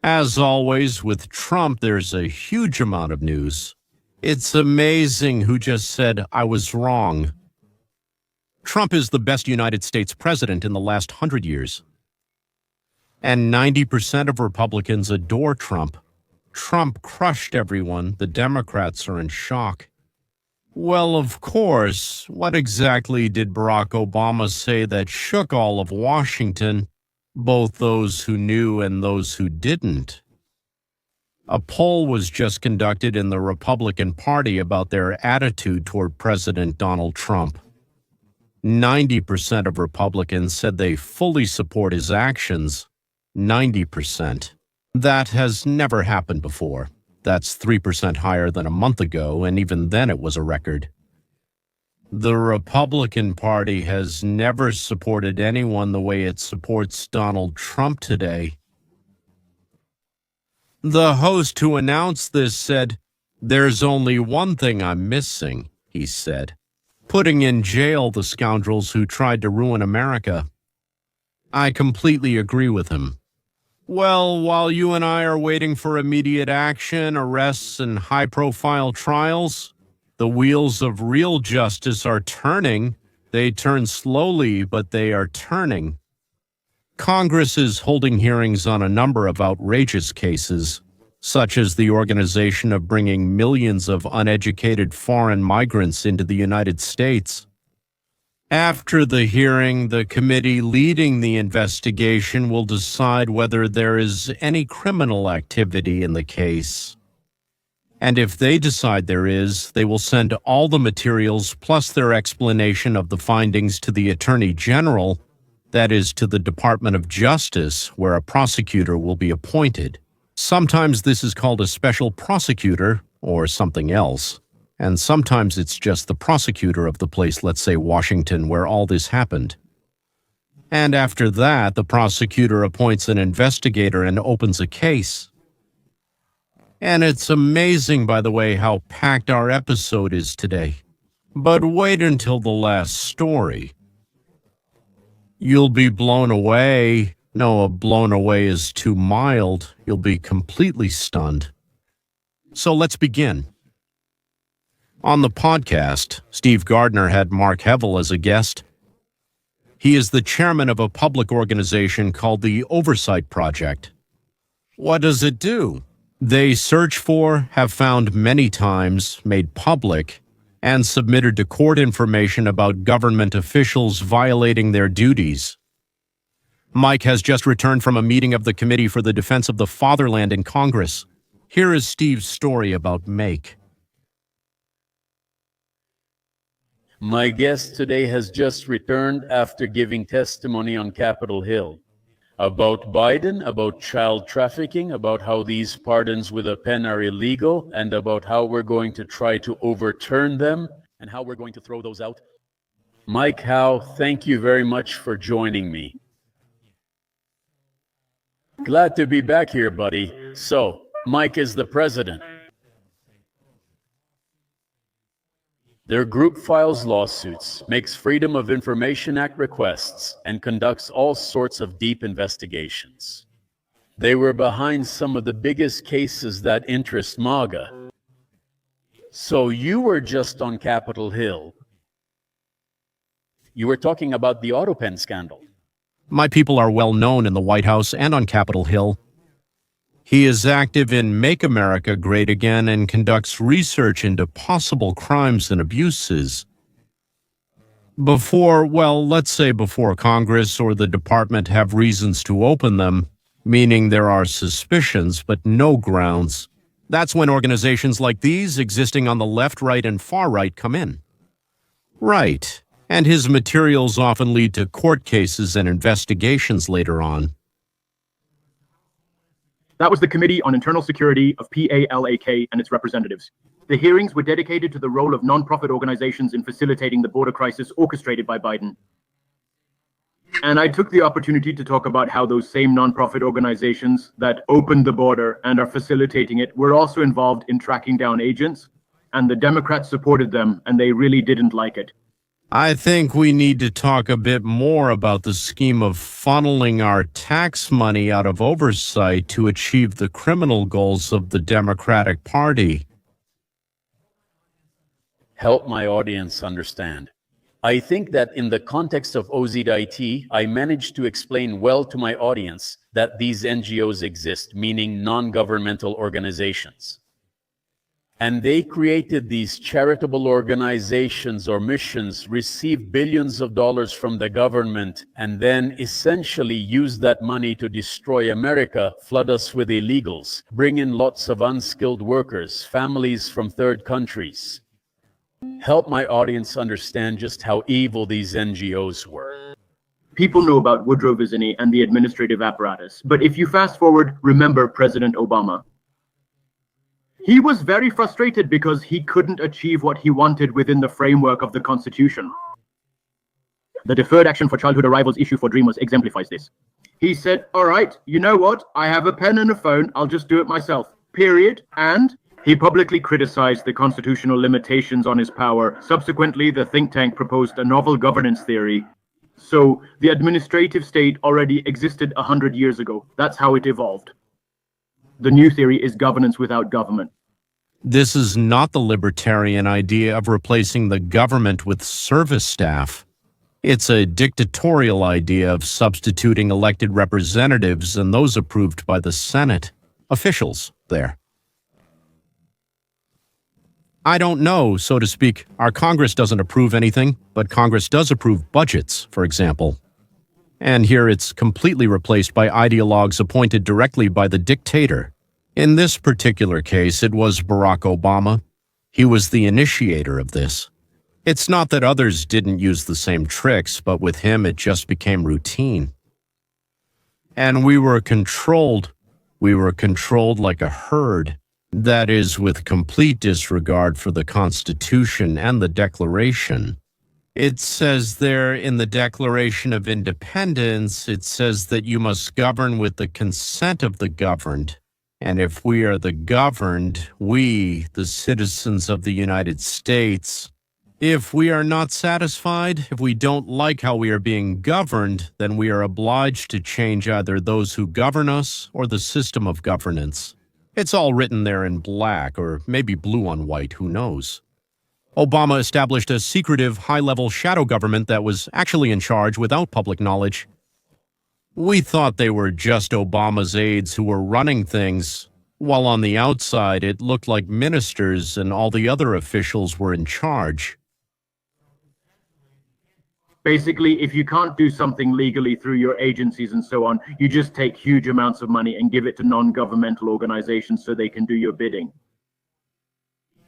As always, with Trump, there's a huge amount of news. It's amazing who just said, I was wrong. Trump is the best United States president in the last 100 years. And 90% of Republicans adore Trump. Trump crushed everyone. The Democrats are in shock. Well, of course, what exactly did Barack Obama say that shook all of Washington, both those who knew and those who didn't? A poll was just conducted in the Republican Party about their attitude toward President Donald Trump. 90% of Republicans said they fully support his actions. 90%. That has never happened before. That's 3% higher than a month ago, and even then it was a record. The Republican Party has never supported anyone the way it supports Donald Trump today. The host who announced this said, "There's only one thing I'm missing," he said. "Putting in jail the scoundrels who tried to ruin America." I completely agree with him. Well, while you and I are waiting for immediate action, arrests, and high-profile trials, the wheels of real justice are turning. They turn slowly, but they are turning. Congress is holding hearings on a number of outrageous cases, such as the organization of bringing millions of uneducated foreign migrants into the United States. After the hearing, the committee leading the investigation will decide whether there is any criminal activity in the case. And if they decide there is, they will send all the materials plus their explanation of the findings to the Attorney General, that is, to the Department of Justice, where a prosecutor will be appointed. Sometimes this is called a special prosecutor or something else. And sometimes it's just the prosecutor of the place, let's say Washington, where all this happened. And after that, the prosecutor appoints an investigator and opens a case. And it's amazing, by the way, how packed our episode is today. But wait until the last story. You'll be blown away. No, blown away is too mild. You'll be completely stunned. So let's begin. On the podcast, Steve Gardner had Mark Hevell as a guest. He is the chairman of a public organization called the Oversight Project. What does it do? They search for, have found many times, made public, and submitted to court information about government officials violating their duties. Mike has just returned from a meeting of the Committee for the Defense of the Fatherland in Congress. Here is Steve's story about MAKE. My guest today has just returned after giving testimony on Capitol Hill about Biden, about child trafficking, about how these pardons with a pen are illegal, and about how we're going to try to overturn them and how we're going to throw those out. Mike Howe, thank you very much for joining me. Glad to be back here, buddy. So, Mike is the president. Their group files lawsuits, makes Freedom of Information Act requests, and conducts all sorts of deep investigations. They were behind some of the biggest cases that interest MAGA. So you were just on Capitol Hill. You were talking about the AutoPen scandal. My people are well known in the White House and on Capitol Hill. He is active in Make America Great Again and conducts research into possible crimes and abuses. Let's say before Congress or the department have reasons to open them, meaning there are suspicions but no grounds. That's when organizations like these, existing on the left, right, and far right, come in. Right. And his materials often lead to court cases and investigations later on. That was the Committee on Internal Security of PALAK and its representatives. The hearings were dedicated to the role of nonprofit organizations in facilitating the border crisis orchestrated by Biden. And I took the opportunity to talk about how those same nonprofit organizations that opened the border and are facilitating it were also involved in tracking down agents, and the Democrats supported them, and they really didn't like it. I think we need to talk a bit more about the scheme of funneling our tax money out of oversight to achieve the criminal goals of the Democratic Party. Help my audience understand. I think that in the context of OZIT, I managed to explain well to my audience that these NGOs exist, meaning non-governmental organizations. And they created these charitable organizations or missions, receive billions of dollars from the government, and then essentially use that money to destroy America, flood us with illegals, bring in lots of unskilled workers, families from third countries. Help my audience understand just how evil these NGOs were. People know about Woodrow Wilson and the administrative apparatus, but if you fast forward, remember President Obama. He was very frustrated because he couldn't achieve what he wanted within the framework of the Constitution. The Deferred Action for Childhood Arrivals issue for Dreamers exemplifies this. He said, all right, you know what? I have a pen and a phone. I'll just do it myself. Period. And he publicly criticized the constitutional limitations on his power. Subsequently, the think tank proposed a novel governance theory. So the administrative state already existed 100 years ago. That's how it evolved. The new theory is governance without government. This is not the libertarian idea of replacing the government with service staff. It's a dictatorial idea of substituting elected representatives and those approved by the Senate, officials there. I don't know, so to speak, our Congress doesn't approve anything, but Congress does approve budgets, for example. And here it's completely replaced by ideologues appointed directly by the dictator. In this particular case, it was Barack Obama. He was the initiator of this. It's not that others didn't use the same tricks, but with him it just became routine. And we were controlled. We were controlled like a herd. That is, with complete disregard for the Constitution and the Declaration. It says there in the Declaration of Independence, it says that you must govern with the consent of the governed. And if we are the governed, we, the citizens of the United States, if we are not satisfied, if we don't like how we are being governed, then we are obliged to change either those who govern us or the system of governance. It's all written there in black, or maybe blue on white, who knows. Obama established a secretive, high-level shadow government that was actually in charge without public knowledge. We thought they were just Obama's aides who were running things, while on the outside it looked like ministers and all the other officials were in charge. Basically, if you can't do something legally through your agencies and so on, you just take huge amounts of money and give it to non-governmental organizations so they can do your bidding.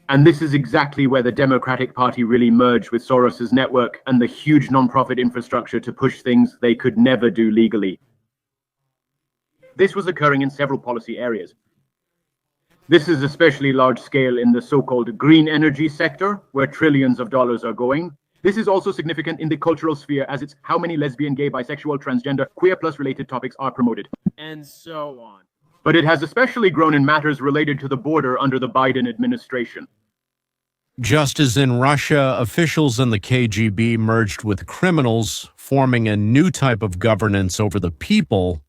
And this is exactly where the Democratic Party really merged with Soros's network and the huge non-profit infrastructure to push things they could never do legally. This was occurring in several policy areas. This is especially large scale in the so-called green energy sector, where trillions of dollars are going. This is also significant in the cultural sphere, as it's how many lesbian, gay, bisexual, transgender, queer plus related topics are promoted, and so on. But it has especially grown in matters related to the border under the Biden administration. Just as in Russia, officials in the KGB merged with criminals, forming a new type of governance over the people,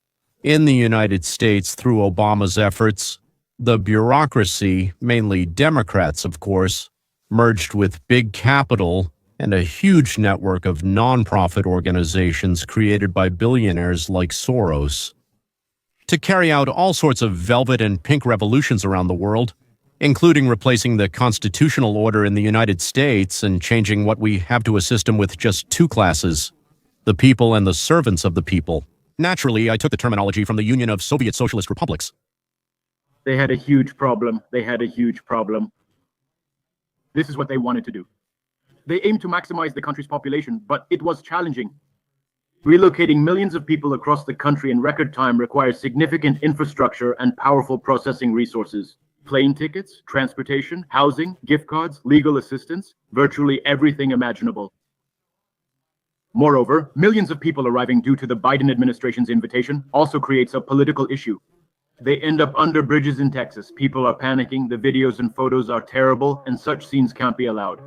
in the United States through Obama's efforts, the bureaucracy, mainly Democrats of course, merged with big capital and a huge network of non-profit organizations created by billionaires like Soros to carry out all sorts of velvet and pink revolutions around the world, including replacing the constitutional order in the United States and changing what we have to a system with just two classes, the people and the servants of the people. Naturally, I took the terminology from the Union of Soviet Socialist Republics. They had a huge problem. They had a huge problem. This is what they wanted to do. They aimed to maximize the country's population, but it was challenging. Relocating millions of people across the country in record time requires significant infrastructure and powerful processing resources. Plane tickets, transportation, housing, gift cards, legal assistance, virtually everything imaginable. Moreover, millions of people arriving due to the Biden administration's invitation also creates a political issue. They end up under bridges in Texas. People are panicking, the videos and photos are terrible, and such scenes can't be allowed.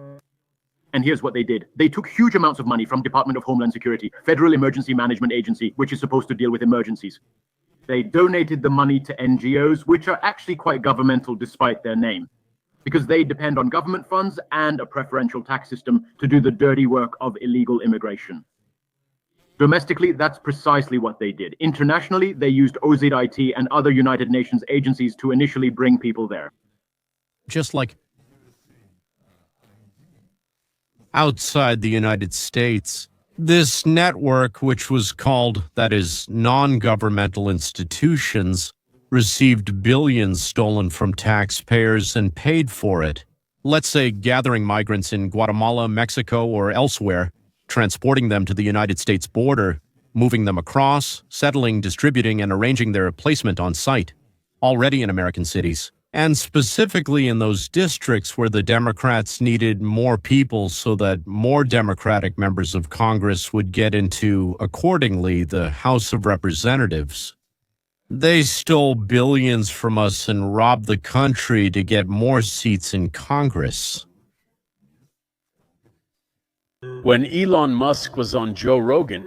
And here's what they did. They took huge amounts of money from Department of Homeland Security, Federal Emergency Management Agency, which is supposed to deal with emergencies. They donated the money to NGOs, which are actually quite governmental despite their name, because they depend on government funds and a preferential tax system to do the dirty work of illegal immigration. Domestically, that's precisely what they did. Internationally, they used OZIT and other United Nations agencies to initially bring people there. Just like outside the United States, this network, which was called, that is, non-governmental institutions, received billions stolen from taxpayers and paid for it. Let's say gathering migrants in Guatemala, Mexico, or elsewhere, transporting them to the United States border, moving them across, settling, distributing, and arranging their placement on site, already in American cities, and specifically in those districts where the Democrats needed more people so that more Democratic members of Congress would get into, accordingly, the House of Representatives. They stole billions from us and robbed the country to get more seats in Congress. When Elon Musk was on Joe Rogan,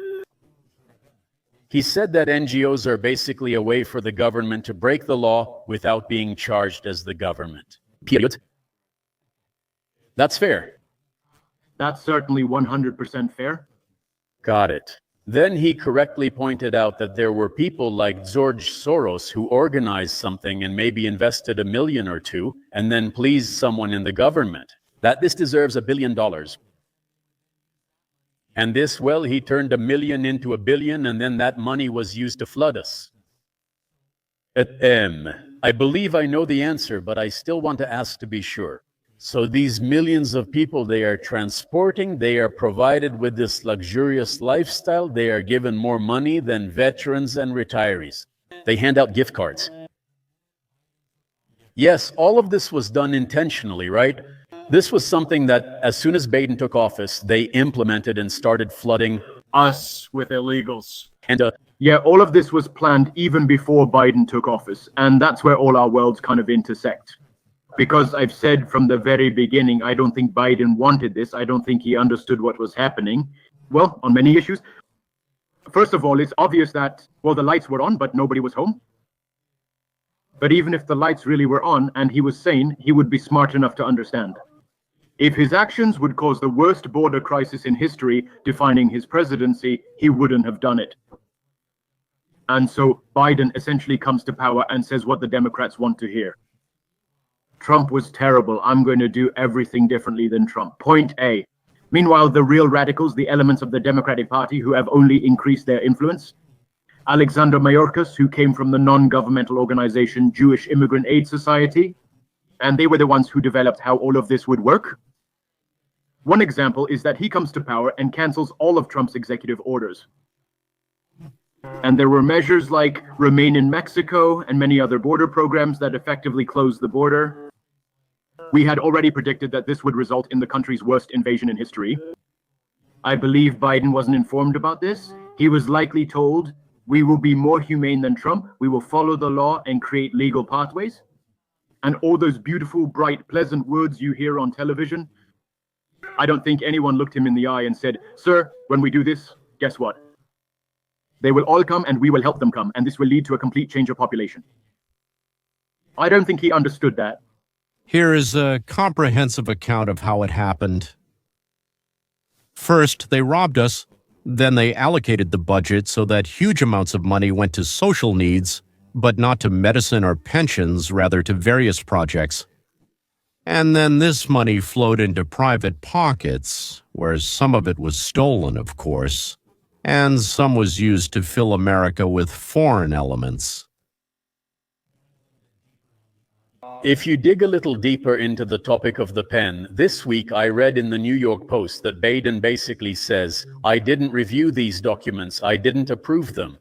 he said that NGOs are basically a way for the government to break the law without being charged as the government. Period. That's fair. That's certainly 100% fair. Got it. Then he correctly pointed out that there were people like George Soros who organized something and maybe invested $1 million or $2 million and then pleased someone in the government that this deserves $1 billion. And this, well, he turned $1 million into $1 billion, and then that money was used to flood us. I believe I know the answer, but I still want to ask to be sure. So these millions of people they are transporting, they are provided with this luxurious lifestyle, they are given more money than veterans and retirees. They hand out gift cards. Yes, all of this was done intentionally, right? This was something that, as soon as Biden took office, they implemented and started flooding us with illegals. And Yeah, all of this was planned even before Biden took office, and that's where all our worlds kind of intersect. Because I've said from the very beginning, I don't think Biden wanted this. I don't think he understood what was happening. Well, on many issues. First of all, it's obvious that, well, the lights were on, but nobody was home. But even if the lights really were on and he was sane, he would be smart enough to understand. If his actions would cause the worst border crisis in history defining his presidency, he wouldn't have done it. And so Biden essentially comes to power and says what the Democrats want to hear. Trump was terrible. I'm going to do everything differently than Trump. Point A. Meanwhile, the real radicals, the elements of the Democratic Party who have only increased their influence, Alexander Mayorkas, who came from the non-governmental organization Jewish Immigrant Aid Society, and they were the ones who developed how all of this would work. One example is that he comes to power and cancels all of Trump's executive orders. And there were measures like Remain in Mexico and many other border programs that effectively closed the border. We had already predicted that this would result in the country's worst invasion in history. I believe Biden wasn't informed about this. He was likely told, we will be more humane than Trump. We will follow the law and create legal pathways. And all those beautiful, bright, pleasant words you hear on television, I don't think anyone looked him in the eye and said, sir, when we do this, guess what? They will all come and we will help them come, and this will lead to a complete change of population. I don't think he understood that. Here is a comprehensive account of how it happened. First, they robbed us. Then they allocated the budget so that huge amounts of money went to social needs, but not to medicine or pensions, rather to various projects. And then this money flowed into private pockets, where some of it was stolen, of course, and some was used to fill America with foreign elements. if you dig a little deeper into the topic of the pen, this week I read in the New York Post that Biden basically says, I didn't review these documents, I didn't approve them.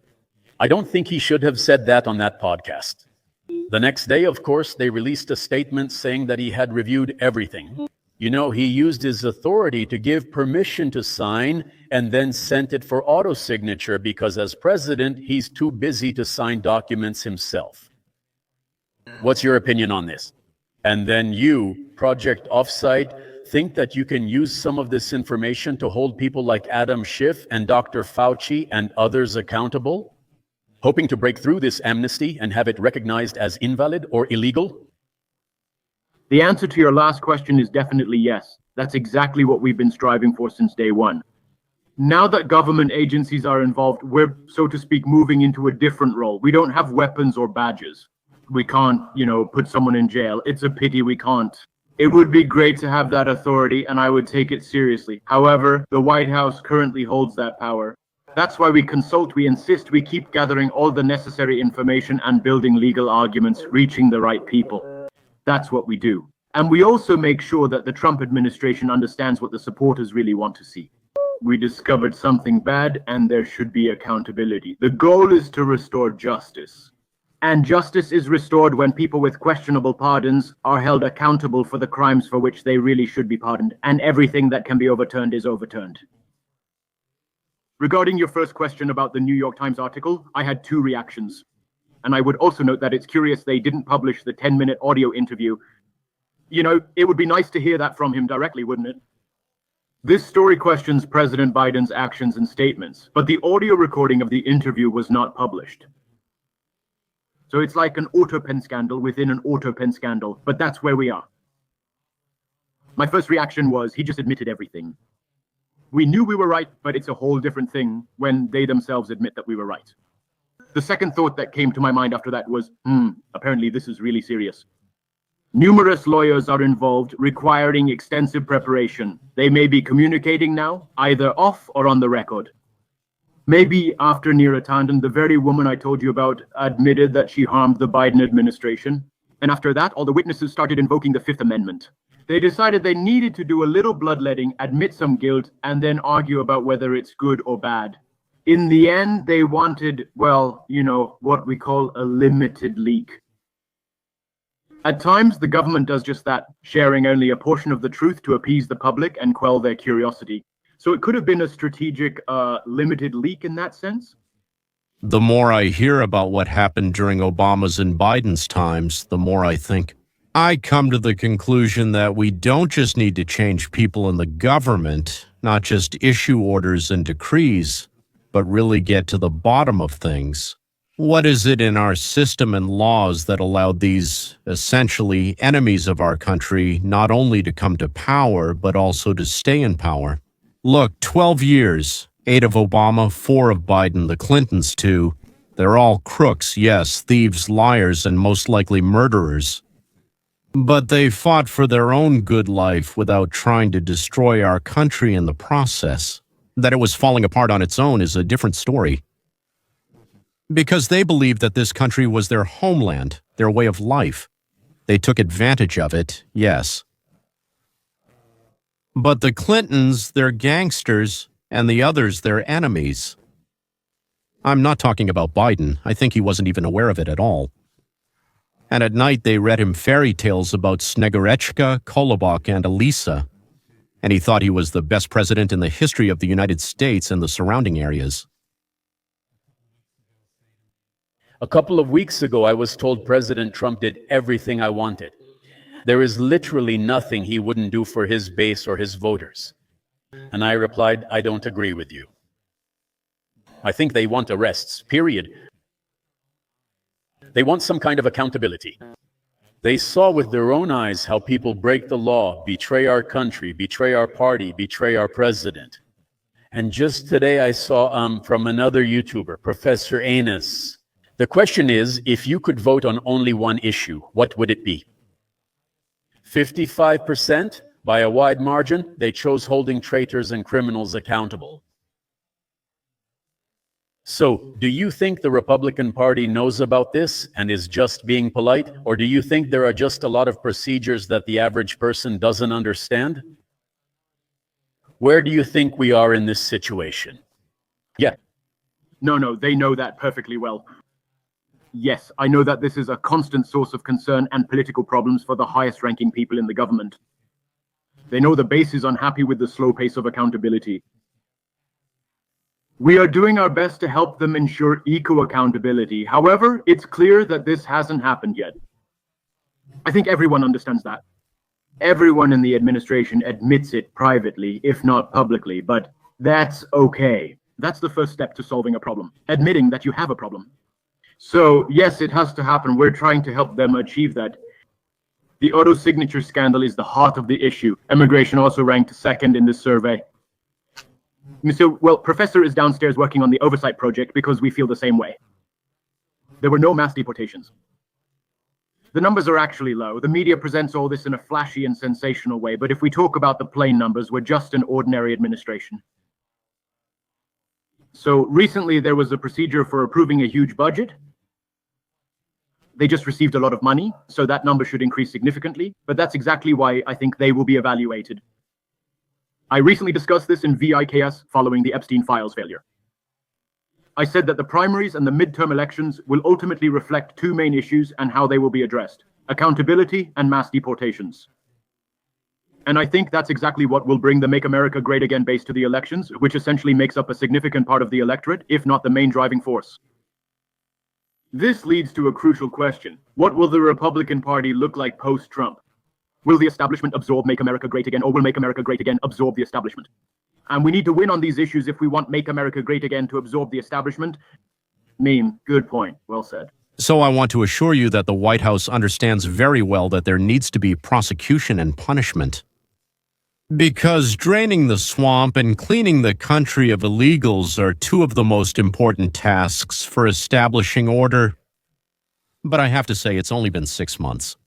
I don't think he should have said that on that podcast. The next day, of course, they released a statement saying that he had reviewed everything. You know, he used his authority to give permission to sign and then sent it for auto-signature because as president, he's too busy to sign documents himself. What's your opinion on this? And then you, Project Oversight, think that you can use some of this information to hold people like Adam Schiff and Dr. Fauci and others accountable, hoping to break through this amnesty and have it recognized as invalid or illegal? The answer to your last question is definitely yes. That's exactly what we've been striving for since day one. Now that government agencies are involved, we're, so to speak, moving into a different role. We don't have weapons or badges. We can't, put someone in jail. It's a pity we can't. It would be great to have that authority, and I would take it seriously. However, the White House currently holds that power. That's why we consult, we insist, we keep gathering all the necessary information and building legal arguments, reaching the right people. That's what we do. And we also make sure that the Trump administration understands what the supporters really want to see. We discovered something bad, and there should be accountability. The goal is to restore justice. And justice is restored when people with questionable pardons are held accountable for the crimes for which they really should be pardoned, and everything that can be overturned is overturned. Regarding your first question about the New York Times article, I had two reactions. And I would also note that it's curious they didn't publish the 10-minute audio interview. It would be nice to hear that from him directly, wouldn't it? This story questions President Biden's actions and statements, but the audio recording of the interview was not published. So it's like an autopen scandal within an autopen scandal, but that's where we are. My first reaction was he just admitted everything. We knew we were right, but it's a whole different thing when they themselves admit that we were right. The second thought that came to my mind after that was, apparently this is really serious. Numerous lawyers are involved, requiring extensive preparation. They may be communicating now, either off or on the record. Maybe after Neera Tanden, the very woman I told you about, admitted that she harmed the Biden administration. And after that, all the witnesses started invoking the Fifth Amendment. They decided they needed to do a little bloodletting, admit some guilt, and then argue about whether it's good or bad. In the end, they wanted, what we call a limited leak. At times, the government does just that, sharing only a portion of the truth to appease the public and quell their curiosity. So it could have been a strategic, limited leak in that sense. The more I hear about what happened during Obama's and Biden's times, the more I think. I come to the conclusion that we don't just need to change people in the government, not just issue orders and decrees, but really get to the bottom of things. What is it in our system and laws that allowed these essentially enemies of our country not only to come to power, but also to stay in power? Look, 12 years, 8 of Obama, 4 of Biden, the Clintons too. They're all crooks, yes, thieves, liars, and most likely murderers. But they fought for their own good life without trying to destroy our country in the process. That it was falling apart on its own is a different story. Because they believed that this country was their homeland, their way of life. They took advantage of it, yes. But the Clintons, they're gangsters, and the others, they're enemies. I'm not talking about Biden. I think he wasn't even aware of it at all. And at night they read him fairy tales about Sneguretchka, Kolobok, and Elisa. And he thought he was the best president in the history of the United States and the surrounding areas. A couple of weeks ago, I was told President Trump did everything I wanted. There is literally nothing he wouldn't do for his base or his voters. And I replied, I don't agree with you. I think they want arrests, period. They want some kind of accountability. They saw with their own eyes how people break the law, betray our country, betray our party, betray our president. And just today I saw from another YouTuber, Professor Anus. The question is, if you could vote on only one issue, what would it be? 55%, by a wide margin, they chose holding traitors and criminals accountable. So, do you think the Republican Party knows about this and is just being polite? Or do you think there are just a lot of procedures that the average person doesn't understand? Where do you think we are in this situation? Yeah. No, they know that perfectly well. Yes, I know that this is a constant source of concern and political problems for the highest-ranking people in the government. They know the base is unhappy with the slow pace of accountability. We are doing our best to help them ensure equal accountability. However, it's clear that this hasn't happened yet. I think everyone understands that. Everyone in the administration admits it privately, if not publicly, but that's okay. That's the first step to solving a problem, admitting that you have a problem. So, yes, it has to happen. We're trying to help them achieve that. The auto signature scandal is the heart of the issue. Immigration also ranked second in this survey. Well, Professor is downstairs working on the Oversight project because we feel the same way. There were no mass deportations. The numbers are actually low. The media presents all this in a flashy and sensational way, but if we talk about the plain numbers, we're just an ordinary administration. So recently there was a procedure for approving a huge budget. They just received a lot of money, so that number should increase significantly, but that's exactly why I think they will be evaluated. I recently discussed this in VIKS following the Epstein files failure. I said that the primaries and the midterm elections will ultimately reflect two main issues and how they will be addressed: accountability and mass deportations. And I think that's exactly what will bring the Make America Great Again base to the elections, which essentially makes up a significant part of the electorate, if not the main driving force. This leads to a crucial question. What will the Republican Party look like post-Trump? Will the establishment absorb Make America Great Again, or will Make America Great Again absorb the establishment? And we need to win on these issues if we want Make America Great Again to absorb the establishment. Meme, good point, well said. So I want to assure you that the White House understands very well that there needs to be prosecution and punishment. Because draining the swamp and cleaning the country of illegals are two of the most important tasks for establishing order. But I have to say, it's only been 6 months.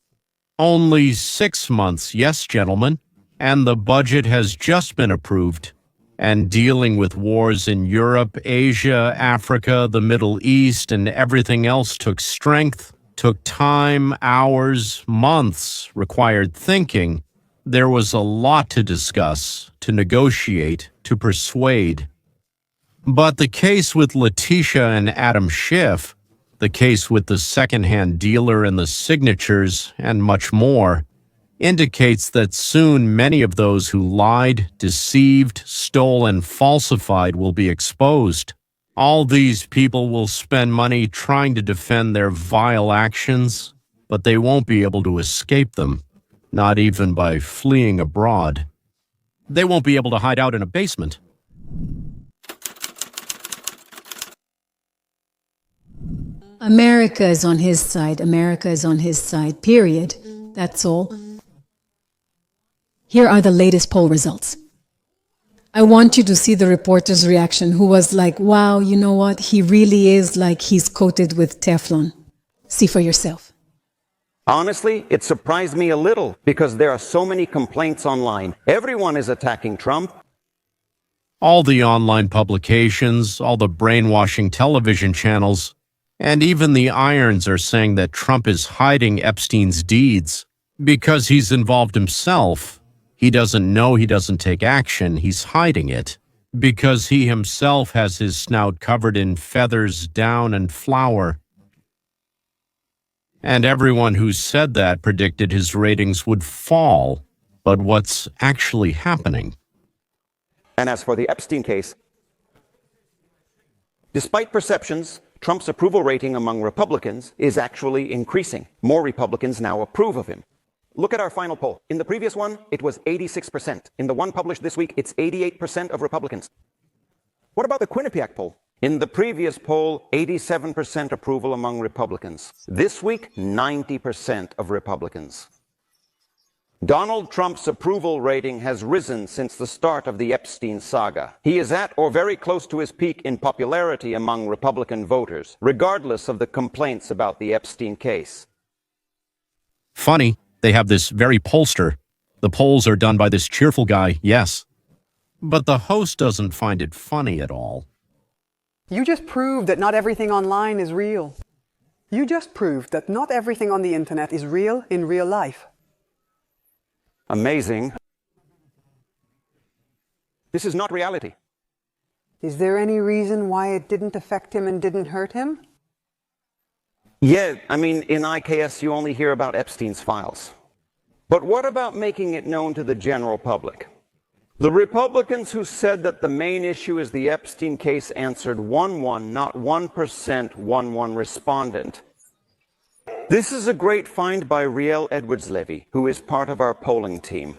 Only 6 months, yes, gentlemen, and the budget has just been approved. And dealing with wars in Europe, Asia, Africa, the Middle East, and everything else took strength, took time, hours, months, required thinking. There was a lot to discuss, to negotiate, to persuade. But the case with Letitia and Adam Schiff, the case with the second-hand dealer and the signatures, and much more, indicates that soon many of those who lied, deceived, stole, and falsified will be exposed. All these people will spend money trying to defend their vile actions, but they won't be able to escape them. Not even by fleeing abroad. They won't be able to hide out in a basement. America is on his side. America is on his side, period. That's all. Here are the latest poll results. I want you to see the reporter's reaction, who was like, wow, you know what? He really is like he's coated with Teflon. See for yourself. Honestly, it surprised me a little because there are so many complaints online. Everyone is attacking Trump. All the online publications, all the brainwashing television channels, and even the irons are saying that Trump is hiding Epstein's deeds because he's involved himself. He doesn't know, he doesn't take action, he's hiding it because he himself has his snout covered in feathers, down, and flour. And everyone who said that predicted his ratings would fall. But what's actually happening? And as for the Epstein case, despite perceptions, Trump's approval rating among Republicans is actually increasing. More Republicans now approve of him. Look at our final poll. In the previous one, it was 86%. In the one published this week, it's 88% of Republicans. What about the Quinnipiac poll? In the previous poll, 87% approval among Republicans. This week, 90% of Republicans. Donald Trump's approval rating has risen since the start of the Epstein saga. He is at or very close to his peak in popularity among Republican voters, regardless of the complaints about the Epstein case. Funny, they have this very pollster. The polls are done by this cheerful guy, yes. But the host doesn't find it funny at all. You just proved that not everything online is real. You just proved that not everything on the internet is real in real life. Amazing. This is not reality. Is there any reason why it didn't affect him and didn't hurt him? Yeah, I mean, in IKS you only hear about Epstein's files. But what about making it known to the general public? The Republicans who said that the main issue is the Epstein case answered 1-1, not 1%, 1-1 respondent. This is a great find by Riel Edwards-Levy, who is part of our polling team.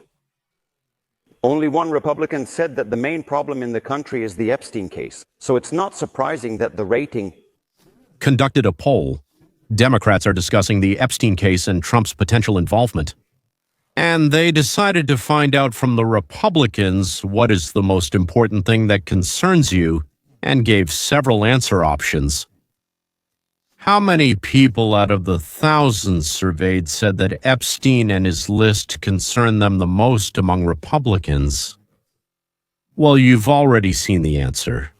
Only one Republican said that the main problem in the country is the Epstein case, so it's not surprising that the rating conducted a poll. Democrats are discussing the Epstein case and Trump's potential involvement. And they decided to find out from the Republicans what is the most important thing that concerns you and gave several answer options. How many people out of the thousands surveyed said that Epstein and his list concern them the most among Republicans? Well, you've already seen the answer.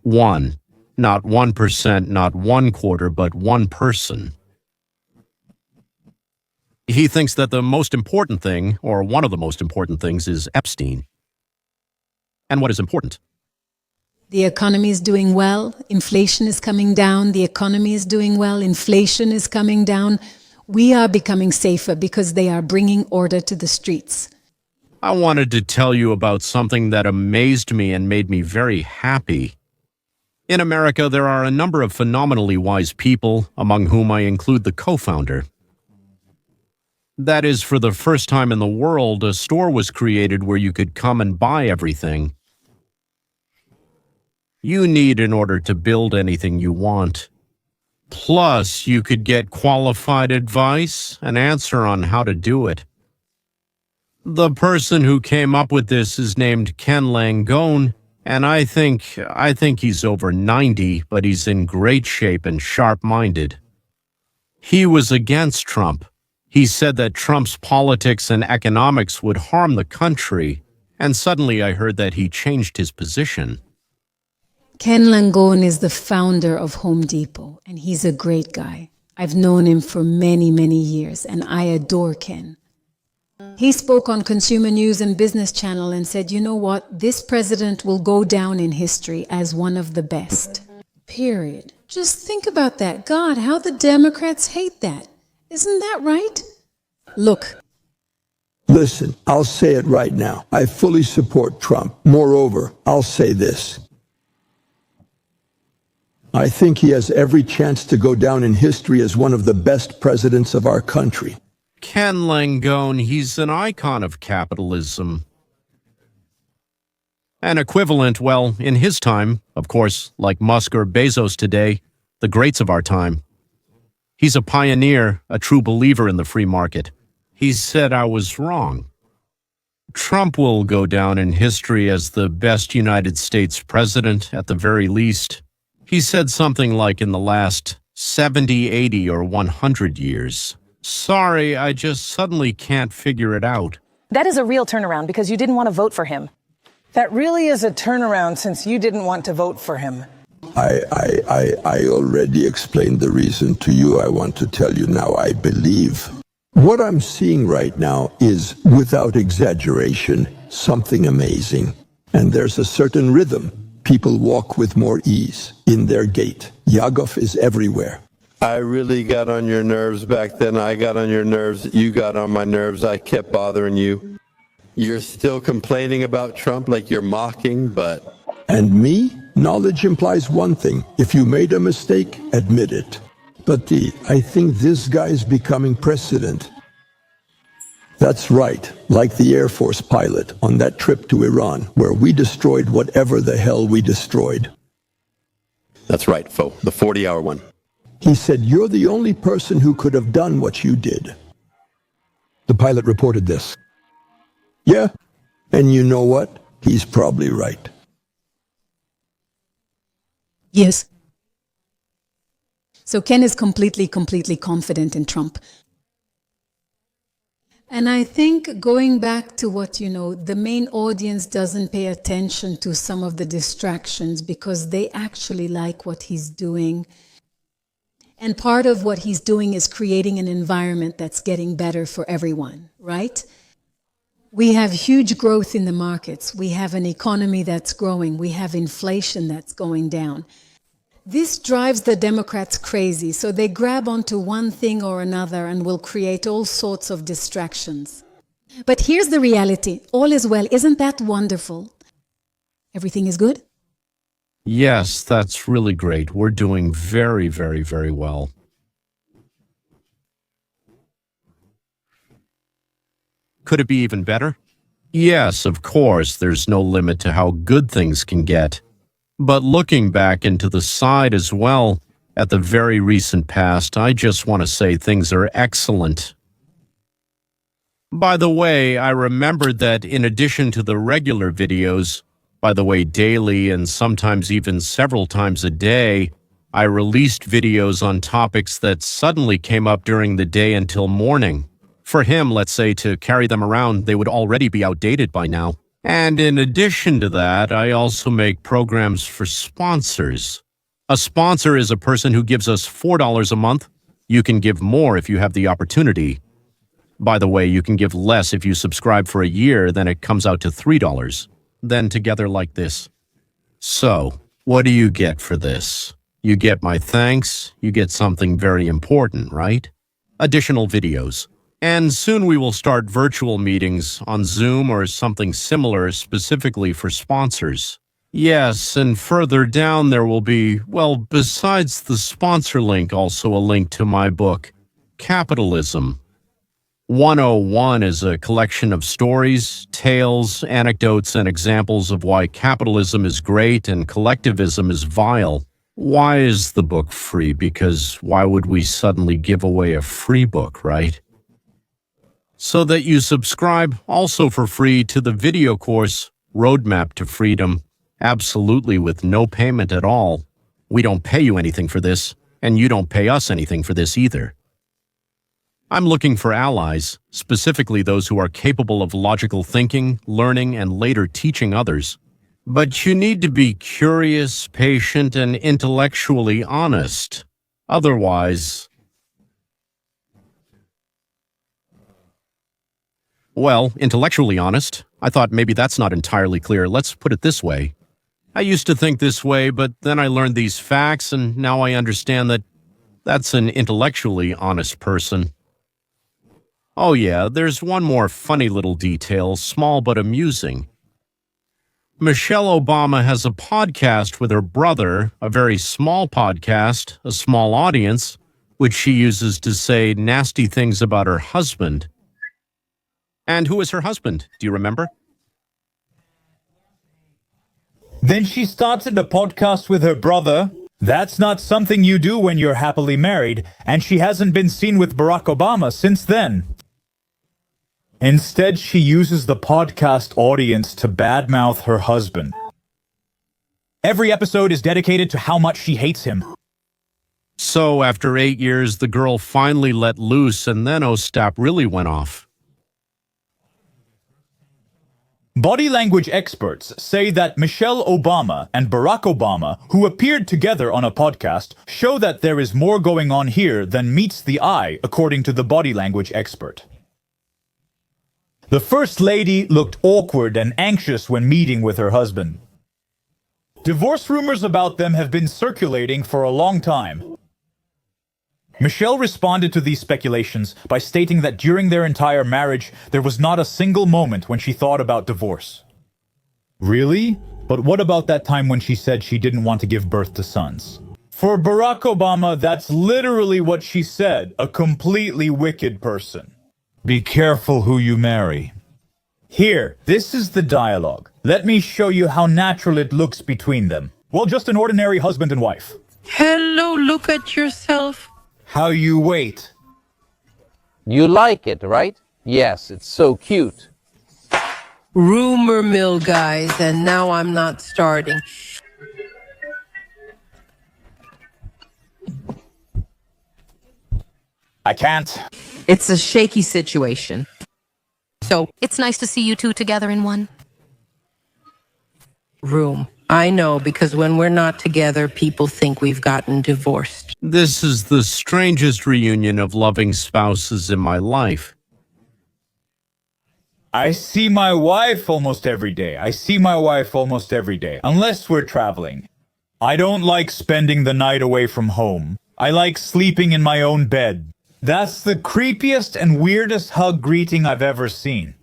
1. Not 1%, not 1/4, but one person. He thinks that the most important thing, or one of the most important things, is Epstein. And what is important? The economy is doing well. Inflation is coming down. The economy is doing well. Inflation is coming down. We are becoming safer because they are bringing order to the streets. I wanted to tell you about something that amazed me and made me very happy. In America, there are a number of phenomenally wise people, among whom I include the co-founder. That is, for the first time in the world, a store was created where you could come and buy everything you need in order to build anything you want. Plus, you could get qualified advice, an answer on how to do it. The person who came up with this is named Ken Langone, and I think he's over 90, but he's in great shape and sharp-minded. He was against Trump. He said that Trump's politics and economics would harm the country, and suddenly I heard that he changed his position. Ken Langone is the founder of Home Depot, and he's a great guy. I've known him for many, many years, and I adore Ken. He spoke on Consumer News and Business Channel and said, you know what, this president will go down in history as one of the best. Period. Just think about that. God, how the Democrats hate that. Isn't that right? Look. Listen, I'll say it right now. I fully support Trump. Moreover, I'll say this. I think he has every chance to go down in history as one of the best presidents of our country. Ken Langone, he's an icon of capitalism. An equivalent, well, in his time, of course, like Musk or Bezos today, the greats of our time. He's a pioneer, a true believer in the free market. He said I was wrong. Trump will go down in history as the best United States president, at the very least. He said something like in the last 70, 80, or 100 years. Sorry, I just suddenly can't figure it out. That is a real turnaround because you didn't want to vote for him. That really is a turnaround since you didn't want to vote for him. I already explained the reason to you. I want to tell you now, I believe. What I'm seeing right now is, without exaggeration, something amazing. And there's a certain rhythm. People walk with more ease in their gait. Yagov is everywhere. I really got on your nerves back then. I got on your nerves. You got on my nerves. I kept bothering you. You're still complaining about Trump like you're mocking, but... And me? Knowledge implies one thing. If you made a mistake, admit it. But I think this guy is becoming president. That's right, like the Air Force pilot on that trip to Iran, where we destroyed whatever the hell we destroyed. That's right, Fo, the 40-hour one. He said, you're the only person who could have done what you did. The pilot reported this. Yeah, and you know what? He's probably right. Yes. So Ken is completely confident in Trump. And I think going back to what, the main audience doesn't pay attention to some of the distractions because they actually like what he's doing. And part of what he's doing is creating an environment that's getting better for everyone, right? We have huge growth in the markets. We have an economy that's growing. We have inflation that's going down. This drives the Democrats crazy, so they grab onto one thing or another and will create all sorts of distractions. But here's the reality. All is well. Isn't that wonderful? Everything is good? Yes, that's really great. We're doing very, very, very well. Could it be even better? Yes, of course, there's no limit to how good things can get. But looking back into the side as well, at the very recent past, I just want to say things are excellent. By the way, I remembered that in addition to the regular videos, by the way, daily and sometimes even several times a day, I released videos on topics that suddenly came up during the day until morning. For him, let's say, to carry them around, they would already be outdated by now. And in addition to that, I also make programs for sponsors. A sponsor is a person who gives us $4 a month. You can give more if you have the opportunity. By the way, you can give less if you subscribe for a year, then it comes out to $3. Then together like this. So, what do you get for this? You get my thanks, you get something very important, right? Additional videos. And soon we will start virtual meetings on Zoom or something similar specifically for sponsors. Yes, and further down there will be, well, besides the sponsor link, also a link to my book, Capitalism. 101 is a collection of stories, tales, anecdotes, and examples of why capitalism is great and collectivism is vile. Why is the book free? Because why would we suddenly give away a free book, right? So that you subscribe also for free to the video course, Roadmap to Freedom, absolutely with no payment at all. We don't pay you anything for this, and you don't pay us anything for this either. I'm looking for allies, specifically those who are capable of logical thinking, learning, and later teaching others. But you need to be curious, patient, and intellectually honest. Otherwise, well, intellectually honest. I thought maybe that's not entirely clear. Let's put it this way. I used to think this way, but then I learned these facts, and now I understand that that's an intellectually honest person. Oh yeah, there's one more funny little detail, small but amusing. Michelle Obama has a podcast with her brother, a very small podcast, a small audience, which she uses to say nasty things about her husband. And who is her husband? Do you remember? Then she started a podcast with her brother. That's not something you do when you're happily married, and she hasn't been seen with Barack Obama since then. Instead, she uses the podcast audience to badmouth her husband. Every episode is dedicated to how much she hates him. So, after 8 years, the girl finally let loose, and then Ostap really went off. Body language experts say that Michelle Obama and Barack Obama, who appeared together on a podcast, show that there is more going on here than meets the eye, according to the body language expert. The First Lady looked awkward and anxious when meeting with her husband. Divorce rumors about them have been circulating for a long time. Michelle responded to these speculations by stating that during their entire marriage, there was not a single moment when she thought about divorce. Really? But what about that time when she said she didn't want to give birth to sons? For Barack Obama, that's literally what she said, a completely wicked person. Be careful who you marry. Here, this is the dialogue. Let me show you how natural it looks between them. Well, just an ordinary husband and wife. Hello, look at yourself. How you wait. You like it, right? Yes, it's so cute. Rumor mill, guys, and now I'm not starting. I can't. It's a shaky situation. So, It's nice to see you two together in one room. I know, because when we're not together, people think we've gotten divorced. This is the strangest reunion of loving spouses in my life. I see my wife almost every day. Unless we're traveling. I don't like spending the night away from home. I like sleeping in my own bed. That's the creepiest and weirdest hug greeting I've ever seen.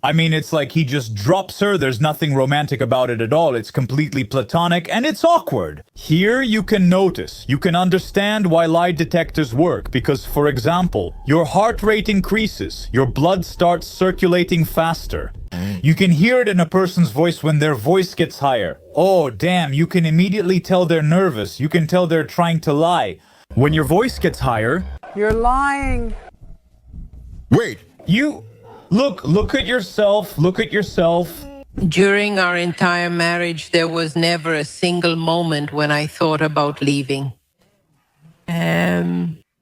I mean, it's like he just drops her, there's nothing romantic about it at all, it's completely platonic, and it's awkward. Here you can notice, you can understand why lie detectors work, because, for example, your heart rate increases, your blood starts circulating faster. You can hear it in a person's voice when their voice gets higher. Oh, damn, you can immediately tell they're nervous, you can tell they're trying to lie. When your voice gets higher... You're lying. Wait, you... Look at yourself, look at yourself. During our entire marriage, there was never a single moment when I thought about leaving.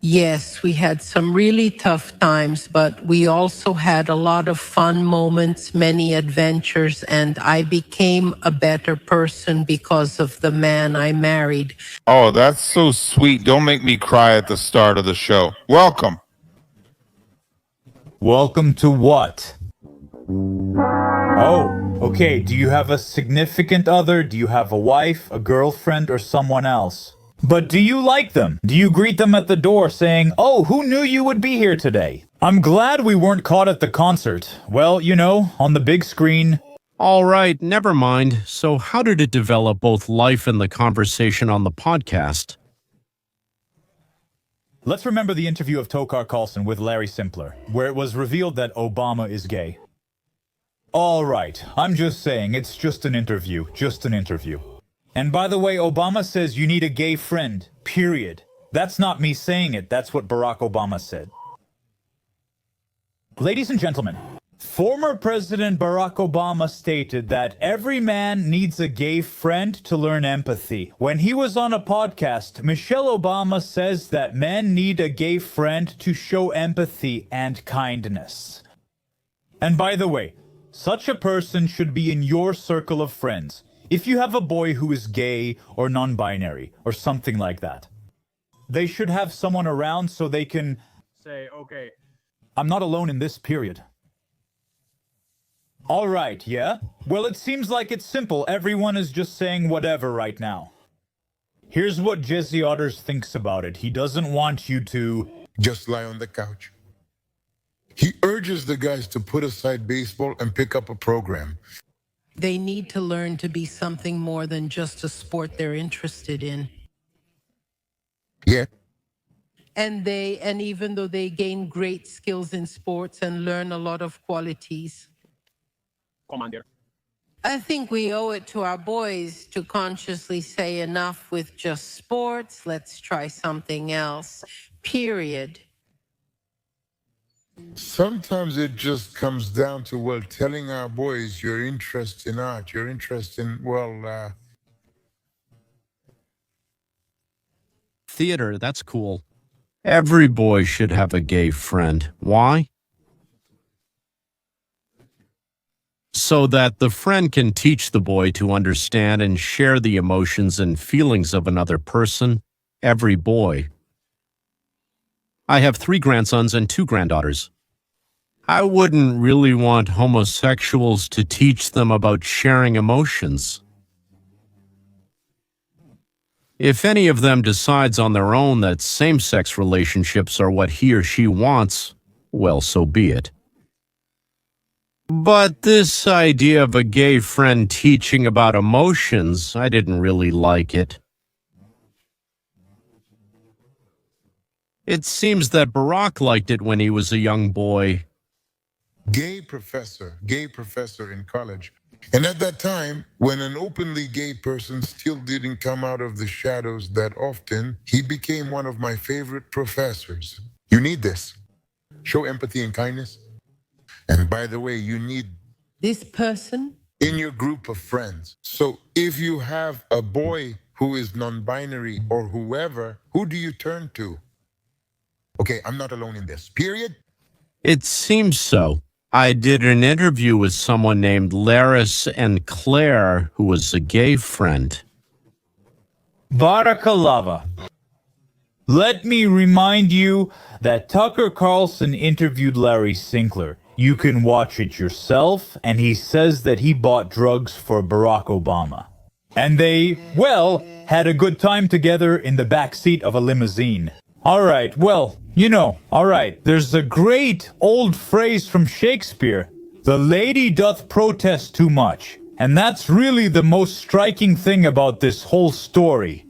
Yes, we had some really tough times, but we also had a lot of fun moments, many adventures, and I became a better person because of the man I married. Oh, that's so sweet. Don't make me cry at the start of the show. Welcome. Welcome to what? Oh, okay. Do you have a significant other? Do you have a wife, a girlfriend, or someone else? But do you like them? Do you greet them at the door saying, "Oh, who knew you would be here today? I'm glad we weren't caught at the concert. Well, you know, on the big screen." All right, never mind. So how did it develop both life and the conversation on the podcast? Let's remember the interview of Tokar Carlson with Larry Simpler, where it was revealed that Obama is gay. All right, I'm just saying, it's just an interview, And by the way, Obama says you need a gay friend, period. That's not me saying it, that's what Barack Obama said. Ladies and gentlemen, former President Barack Obama stated that every man needs a gay friend to learn empathy. When he was on a podcast, Michelle Obama says that men need a gay friend to show empathy and kindness. And by the way, such a person should be in your circle of friends. If you have a boy who is gay or non-binary or something like that, they should have someone around so they can say, okay, I'm not alone in this, period. All right, yeah? Well, it seems like it's simple. Everyone is just saying whatever right now. Here's what Jesse Otters thinks about it. He doesn't want you to... just lie on the couch. He urges the guys to put aside baseball and pick up a program. They need to learn to be something more than just a sport they're interested in. Yeah. And even though they gain great skills in sports and learn a lot of qualities, Commander. I think we owe it to our boys to consciously say enough with just sports. Let's try something else. Period. Sometimes it just comes down to, well, telling our boys your interest in art, your interest in, Theater, that's cool. Every boy should have a gay friend. Why? So that the friend can teach the boy to understand and share the emotions and feelings of another person, every boy. I have 3 grandsons and 2 granddaughters. I wouldn't really want homosexuals to teach them about sharing emotions. If any of them decides on their own that same-sex relationships are what he or she wants, well, so be it. But this idea of a gay friend teaching about emotions, I didn't really like it. It seems that Barack liked it when he was a young boy. gay professor in college. And at that time, when an openly gay person still didn't come out of the shadows that often, he became one of my favorite professors. You need this. Show empathy and kindness. And by the way, you need this person in your group of friends. So if you have a boy who is non-binary or whoever, who do you turn to? Okay, I'm not alone in this. Period. It seems so. I did an interview with someone named Laris and Claire, who was a gay friend. Barakalava. Let me remind you that Tucker Carlson interviewed Larry Sinkler. You can watch it yourself, and he says that he bought drugs for Barack Obama. And they, well, had a good time together in the back seat of a limousine. All right, well, you know, all right, there's a great old phrase from Shakespeare. The lady doth protest too much, and that's really the most striking thing about this whole story.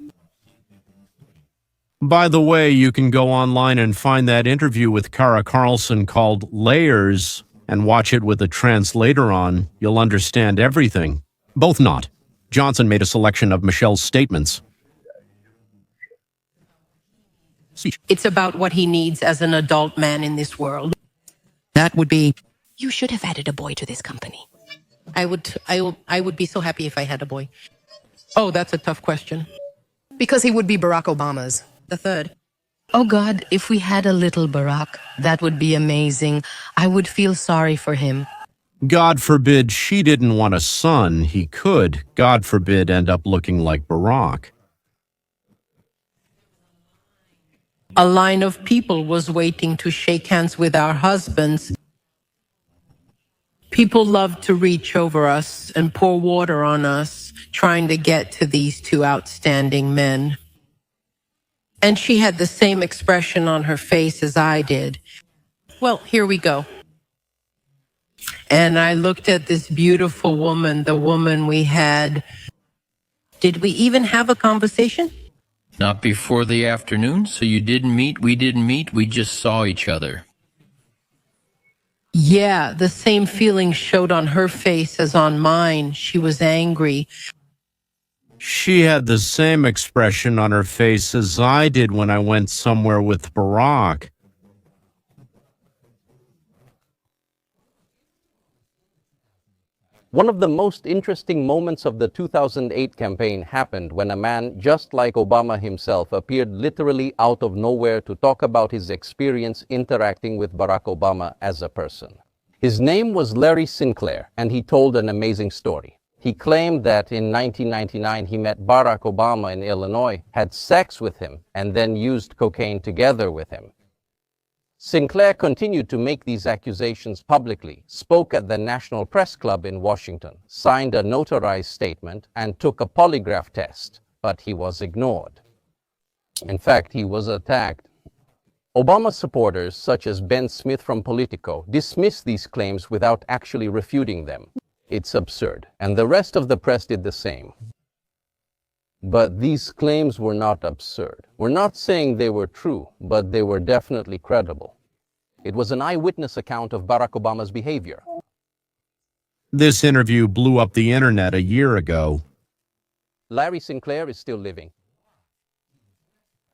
By the way, you can go online and find that interview with Kara Carlson called Layers and watch it with a translator on. You'll understand everything. Both not. Johnson made a selection of Michelle's statements. It's about what he needs as an adult man in this world. That would be, You should have added a boy to this company. I would be so happy if I had a boy. Oh, that's a tough question. Because he would be Barack Obama's. The third. Oh God, if we had a little Barack, that would be amazing. I would feel sorry for him. God forbid she didn't want a son. He could, God forbid, end up looking like Barack. A line of people was waiting to shake hands with our husbands. People loved to reach over us and pour water on us, trying to get to these two outstanding men. And she had the same expression on her face as I did. Well, here we go. And I looked at this beautiful woman, the woman we had. Did we even have a conversation? Not before the afternoon, so you didn't meet, we didn't meet, we just saw each other. Yeah, the same feeling showed on her face as on mine. She was angry. She had the same expression on her face as I did when I went somewhere with Barack. One of the most interesting moments of the 2008 campaign happened when a man just like Obama himself appeared literally out of nowhere to talk about his experience interacting with Barack Obama as a person. His name was Larry Sinclair, and he told an amazing story. He claimed that in 1999 he met Barack Obama in Illinois, had sex with him, and then used cocaine together with him. Sinclair continued to make these accusations publicly, spoke at the National Press Club in Washington, signed a notarized statement, and took a polygraph test, but he was ignored. In fact, he was attacked. Obama supporters, such as Ben Smith from Politico, dismissed these claims without actually refuting them. It's absurd, and the rest of the press did the same. But these claims were not absurd. We're not saying they were true, but they were definitely credible. It was an eyewitness account of Barack Obama's behavior. This interview blew up the internet a year ago. Larry Sinclair is still living.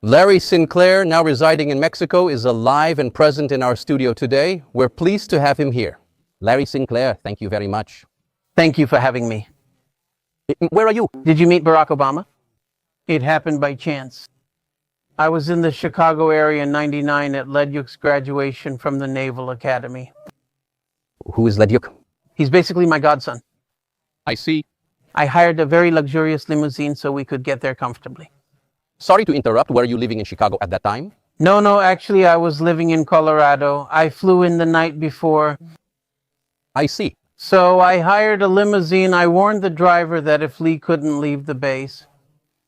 Larry Sinclair, now residing in Mexico, is alive and present in our studio today. We're pleased to have him here. Larry Sinclair, thank you very much. Thank you for having me. Where are you? Did you meet Barack Obama? It happened by chance. I was in the Chicago area in '99 at Ledyuk's graduation from the Naval Academy. Who is Ledyuk? He's basically my godson. I see. I hired a very luxurious limousine so we could get there comfortably. Sorry to interrupt. Were you living in Chicago at that time? No, actually I was living in Colorado. I flew in the night before. I see. So I hired a limousine. I warned the driver that if Lee couldn't leave the base,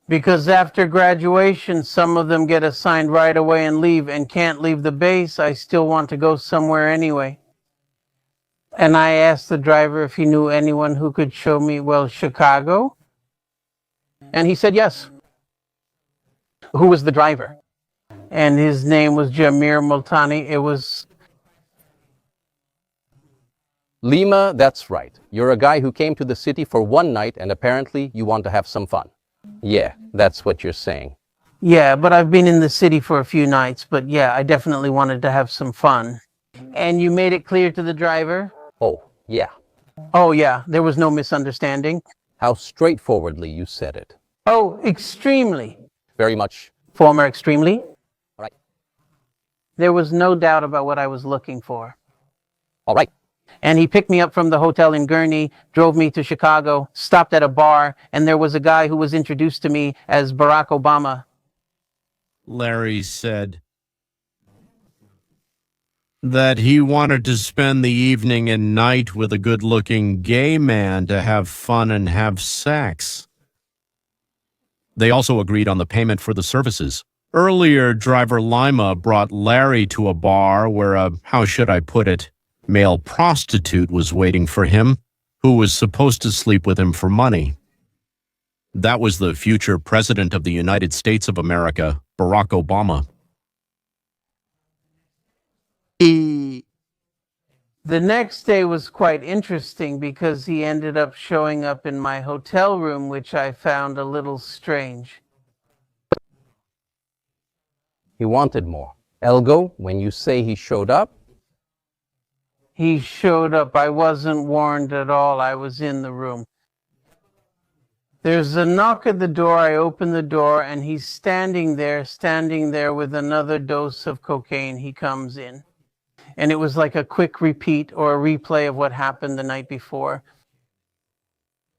because after graduation, some of them get assigned right away and leave and can't leave the base. I still want to go somewhere anyway. And I asked the driver if he knew anyone who could show me, well, Chicago. And he said yes. Who was the driver? And his name was Jamir Multani. It was... Lima, that's right. You're a guy who came to the city for one night and apparently you want to have some fun. Yeah, that's what you're saying. Yeah, but I've been in the city for a few nights, but yeah, I definitely wanted to have some fun. And you made it clear to the driver? Oh, yeah. Oh, yeah, there was no misunderstanding. How straightforwardly you said it. Oh, extremely. Very much. Former extremely? All right. There was no doubt about what I was looking for. All right. And he picked me up from the hotel in Gurnee, drove me to Chicago, stopped at a bar, and there was a guy who was introduced to me as Barack Obama. Larry said that he wanted to spend the evening and night with a good-looking gay man to have fun and have sex. They also agreed on the payment for the services. Earlier, driver Lima brought Larry to a bar where how should I put it, male prostitute was waiting for him, who was supposed to sleep with him for money. That was the future president of the United States of America, Barack Obama. The next day was quite interesting because he ended up showing up in my hotel room, which I found a little strange. He wanted more. Elgo, when you say he showed up? He showed up. I wasn't warned at all. I was in the room. There's a knock at the door. I open the door and he's standing there with another dose of cocaine. He comes in. And it was like a quick repeat or a replay of what happened the night before.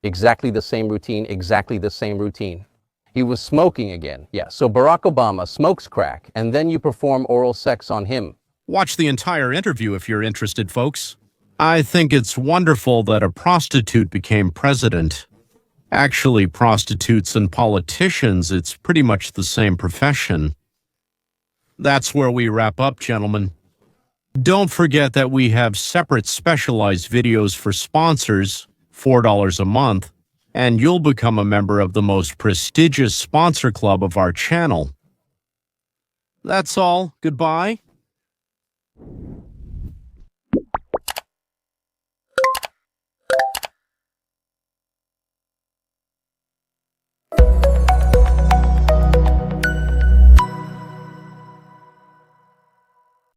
Exactly the same routine, exactly the same routine. He was smoking again. Yeah, so Barack Obama smokes crack, and then you perform oral sex on him. Watch the entire interview if you're interested, folks. I think it's wonderful that a prostitute became president. Actually, prostitutes and politicians, it's pretty much the same profession. That's where we wrap up, gentlemen. Don't forget that we have separate specialized videos for sponsors, $4 a month, and you'll become a member of the most prestigious sponsor club of our channel. That's all. Goodbye.